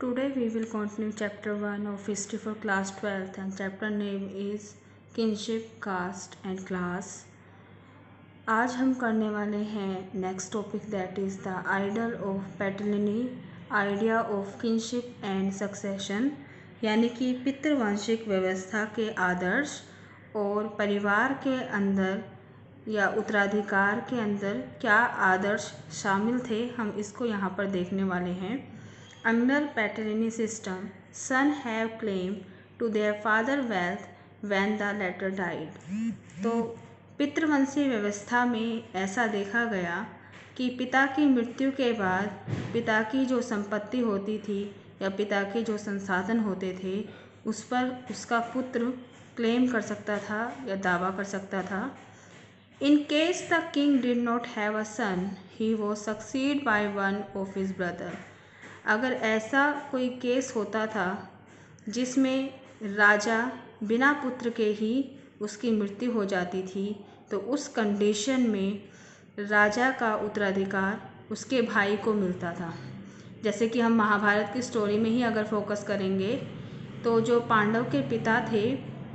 Today we will continue chapter 1 of history for class 12th and chapter name is kinship, caste and class. आज हम करने वाले हैं next topic that is the ideal of paternity, idea of kinship and succession, यानी कि पितृवंशिक व्यवस्था के आदर्श और परिवार के अंदर या उत्तराधिकार के अंदर क्या आदर्श शामिल थे, हम इसको यहाँ पर देखने वाले हैं. Under paternity system son have claim to their father wealth when the latter died. तो पितृवंशी व्यवस्था में ऐसा देखा गया कि पिता की मृत्यु के बाद पिता की जो संपत्ति होती थी या पिता के जो संसाधन होते थे उस पर उसका पुत्र क्लेम कर सकता था या दावा कर सकता था. In case the king did not have a son he was succeed by one of his brother. अगर ऐसा कोई केस होता था जिसमें राजा बिना पुत्र के ही उसकी मृत्यु हो जाती थी तो उस कंडीशन में राजा का उत्तराधिकार उसके भाई को मिलता था. जैसे कि हम महाभारत की स्टोरी में ही अगर फोकस करेंगे तो जो पांडव के पिता थे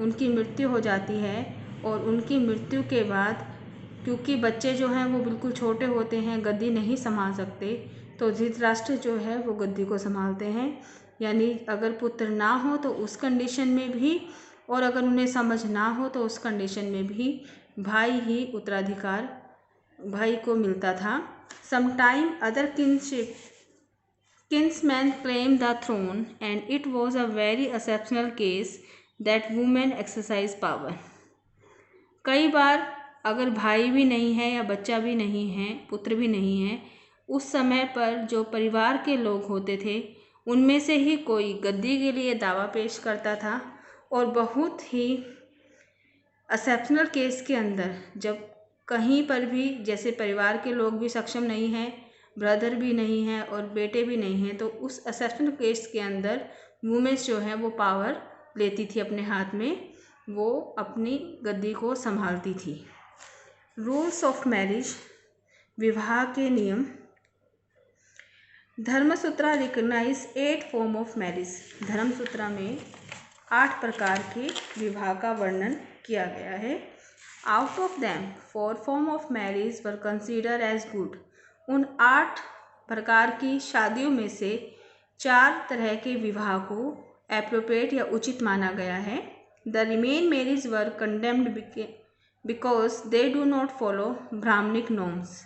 उनकी मृत्यु हो जाती है और उनकी मृत्यु के बाद क्योंकि बच्चे जो हैं वो बिल्कुल छोटे होते हैं, गद्दी नहीं संभाल सकते, तो धृतराष्ट्र जो है वो गद्दी को संभालते हैं. यानी अगर पुत्र ना हो तो उस कंडीशन में भी और अगर उन्हें समझ ना हो तो उस कंडीशन में भी भाई ही उत्तराधिकार भाई को मिलता था. Sometime other kinsmen claimed the throne and it was a very exceptional case that women exercise power. कई बार अगर भाई भी नहीं है या बच्चा भी नहीं है, पुत्र भी नहीं है, उस समय पर जो परिवार के लोग होते थे उनमें से ही कोई गद्दी के लिए दावा पेश करता था. और बहुत ही एक्सेप्शनल केस के अंदर जब कहीं पर भी जैसे परिवार के लोग भी सक्षम नहीं हैं, ब्रदर भी नहीं है और बेटे भी नहीं हैं, तो उस एक्सेप्शनल केस के अंदर वुमेन्स जो है वो पावर लेती थी अपने हाथ में, वो अपनी गद्दी को संभालती थी. रूल्स ऑफ मैरिज, विवाह के नियम. धर्मसूत्रा रिकग्नाइज 8 फॉर्म ऑफ मैरिज. धर्मसूत्रा में 8 प्रकार के विवाह का वर्णन किया गया है. Out of them 4 form of marriage were consider as good. उन 8 प्रकार की शादियों में से 4 तरह के विवाह को एप्रोप्रिएट या उचित माना गया है. The remain marriage were condemned because they do not follow Brahmanic norms.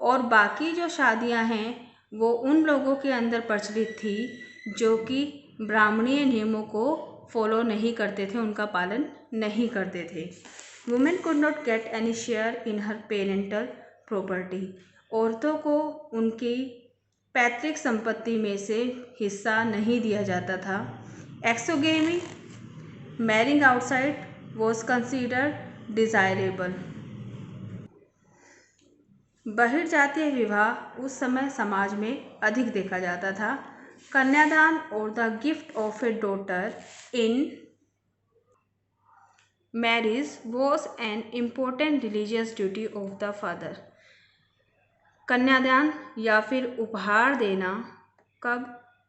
और बाकी जो शादियां हैं वो उन लोगों के अंदर प्रचलित थी जो कि ब्राह्मणीय नियमों को फॉलो नहीं करते थे, उनका पालन नहीं करते थे. Women could not get any share in her parental property. औरतों को उनकी पैतृक संपत्ति में से हिस्सा नहीं दिया जाता था. Exogamy, marrying outside was considered desirable. बहिर्जातीय विवाह उस समय समाज में अधिक देखा जाता था. कन्यादान और the gift of A daughter in marriage was an important religious duty of the father. कन्यादान या फिर उपहार देना, कब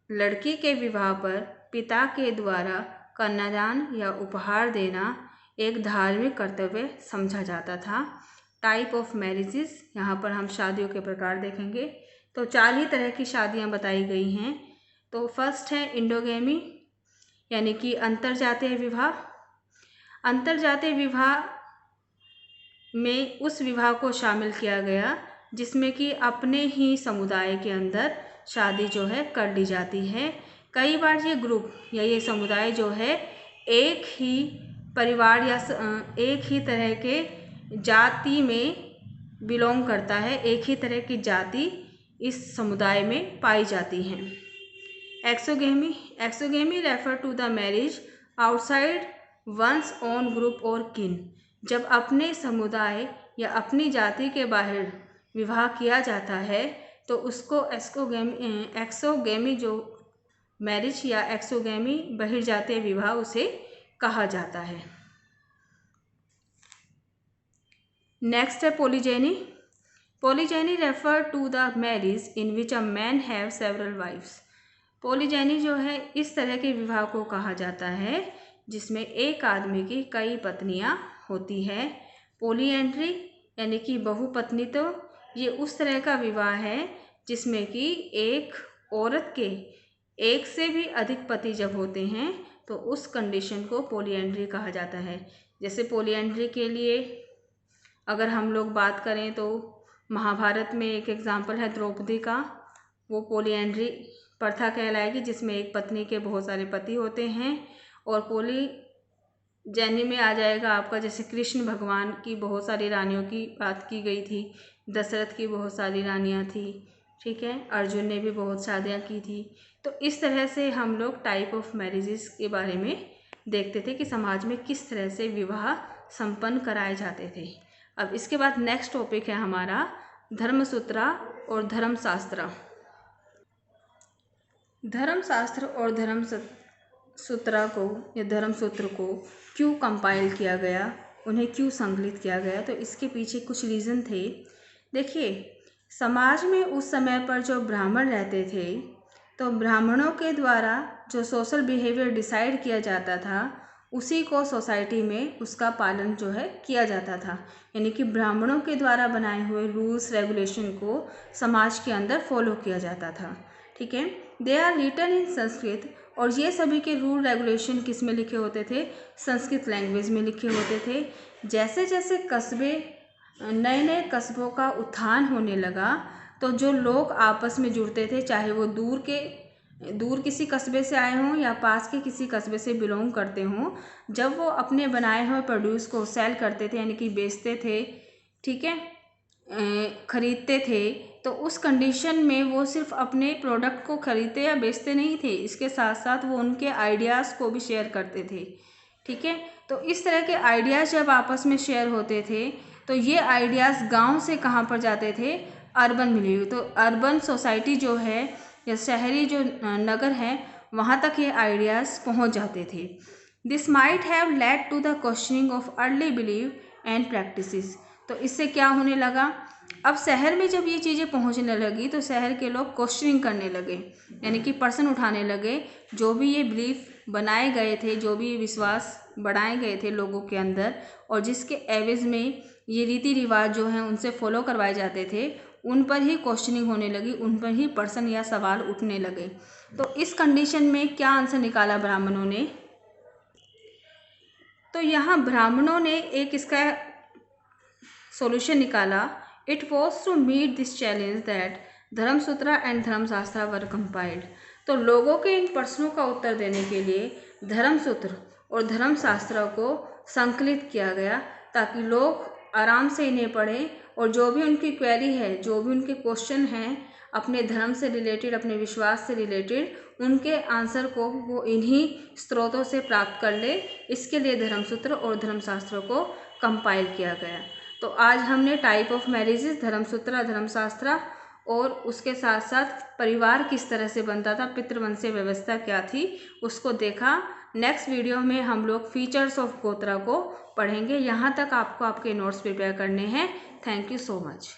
लड़की के विवाह पर पिता के द्वारा कन्यादान या उपहार देना एक धार्मिक कर्तव्य समझा जाता था. टाइप ऑफ मैरिजेस, यहाँ पर हम शादियों के प्रकार देखेंगे तो 4 ही तरह की शादियाँ बताई गई हैं. तो फर्स्ट है इंडोगेमी यानी कि अंतरजातीय विवाह. अंतरजातीय विवाह में उस विवाह को शामिल किया गया जिसमें कि अपने ही समुदाय के अंदर शादी जो है कर ली जाती है. कई बार ये ग्रुप या ये समुदाय जो है एक ही परिवार या एक ही तरह के जाति में बिलोंग करता है, एक ही तरह की जाति इस समुदाय में पाई जाती हैं. Exogamy refer to the marriage outside one's own group और किन. जब अपने समुदाय या अपनी जाति के बाहर विवाह किया जाता है तो उसको एक्सोगेमी जो मैरिज या एक्सोगेमी बहिर्जातीय विवाह उसे कहा जाता है. नेक्स्ट है polygyny. Polygyny refer to the marriage in which a man have several wives. Polygyny जो है इस तरह के विवाह को कहा जाता है जिसमें एक आदमी की कई पत्नियां होती है। पॉलीएंड्री यानी कि बहुपत्नी, तो ये उस तरह का विवाह है जिसमें कि एक औरत के एक से भी अधिक पति जब होते हैं तो उस कंडीशन को पॉलीएंड्री कहा जाता है। जैसे पॉलीएंड्री के लिए अगर हम लोग बात करें तो महाभारत में एक एग्जाम्पल है द्रौपदी का, वो पॉलीएंड्री प्रथा कहलाएगी जिसमें एक पत्नी के बहुत सारे पति होते हैं। और पॉलीजेनी में आ जाएगा आपका जैसे कृष्ण भगवान की बहुत सारी रानियों की बात की गई थी, दशरथ की बहुत सारी रानियां थी, ठीक है, अर्जुन ने भी बहुत शादियां की थी। तो इस तरह से हम लोग टाइप ऑफ मैरिजेस के बारे में देखते थे कि समाज में किस तरह से विवाह संपन्न कराए जाते थे। अब इसके बाद नेक्स्ट टॉपिक है हमारा धर्मसूत्रा और धर्मशास्त्र। धर्मशास्त्र और धर्मसूत्रा को या धर्मसूत्र को क्यों कंपाइल किया गया, उन्हें क्यों संकलित किया गया, तो इसके पीछे कुछ रीज़न थे। देखिए, समाज में उस समय पर जो ब्राह्मण रहते थे तो ब्राह्मणों के द्वारा जो सोशल बिहेवियर डिसाइड किया जाता था उसी को सोसाइटी में उसका पालन जो है किया जाता था। यानी कि ब्राह्मणों के द्वारा बनाए हुए रूल्स रेगुलेशन को समाज के अंदर फॉलो किया जाता था, ठीक है। They are written in Sanskrit, और ये सभी के रूल रेगुलेशन किस में लिखे होते थे, संस्कृत लैंग्वेज में लिखे होते थे। जैसे जैसे कस्बे नए नए कस्बों का उत्थान होने लगा तो जो लोग आपस में जुड़ते थे, चाहे वो दूर किसी कस्बे से आए हों या पास के किसी कस्बे से बिलोंग करते हों, जब वो अपने बनाए हुए प्रोड्यूस को सेल करते थे यानी कि बेचते थे, ठीक है, खरीदते थे, तो उस कंडीशन में वो सिर्फ अपने प्रोडक्ट को खरीदते या बेचते नहीं थे, इसके साथ साथ वो उनके आइडियाज़ को भी शेयर करते थे, ठीक है। तो इस तरह के आइडियाज़ जब आपस में शेयर होते थे तो ये आइडियाज़ गांव से कहाँ पर जाते थे, अर्बन मिली, तो अर्बन सोसाइटी जो है या शहरी जो नगर है वहाँ तक ये आइडियाज़ पहुँच जाते थे। This might have led to the questioning of early believe and practices. तो इससे क्या होने लगा, अब शहर में जब ये चीज़ें पहुँचने लगी तो शहर के लोग क्वेश्चनिंग करने लगे, यानी कि प्रश्न उठाने लगे। जो भी ये बिलीफ बनाए गए थे, जो भी ये विश्वास बढ़ाए गए थे लोगों के अंदर, और जिसके एवज में ये रीति रिवाज जो हैं उनसे फॉलो करवाए जाते थे, उन पर ही क्वेश्चनिंग होने लगी, उन पर ही प्रश्न या सवाल उठने लगे। तो इस कंडीशन में क्या आंसर निकाला ब्राह्मणों ने, तो यहाँ ब्राह्मणों ने एक इसका सॉल्यूशन निकाला। It was to meet this challenge that Dharmasutra and Dharmashastra were compiled. तो लोगों के इन प्रश्नों का उत्तर देने के लिए धर्मसूत्र और धर्मशास्त्र को संकलित किया गया ताकि लोग आराम से इन्हें पढ़ें और जो भी उनकी क्वेरी है, जो भी उनके क्वेश्चन हैं अपने धर्म से रिलेटेड, अपने विश्वास से रिलेटेड, उनके आंसर को वो इन्हीं स्रोतों से प्राप्त कर ले। इसके लिए धर्मसूत्र और धर्मशास्त्र को कंपाइल किया गया। तो आज हमने टाइप ऑफ मैरिजेस, धर्मसूत्र, धर्मशास्त्र और उसके साथ साथ परिवार किस तरह से बनता था, पितृवंशीय व्यवस्था क्या थी, उसको देखा। नेक्स्ट वीडियो में हम लोग फीचर्स ऑफ गोत्रा को पढ़ेंगे। यहाँ तक आपको आपके नोट्स प्रिपेयर करने हैं। Thank you so much.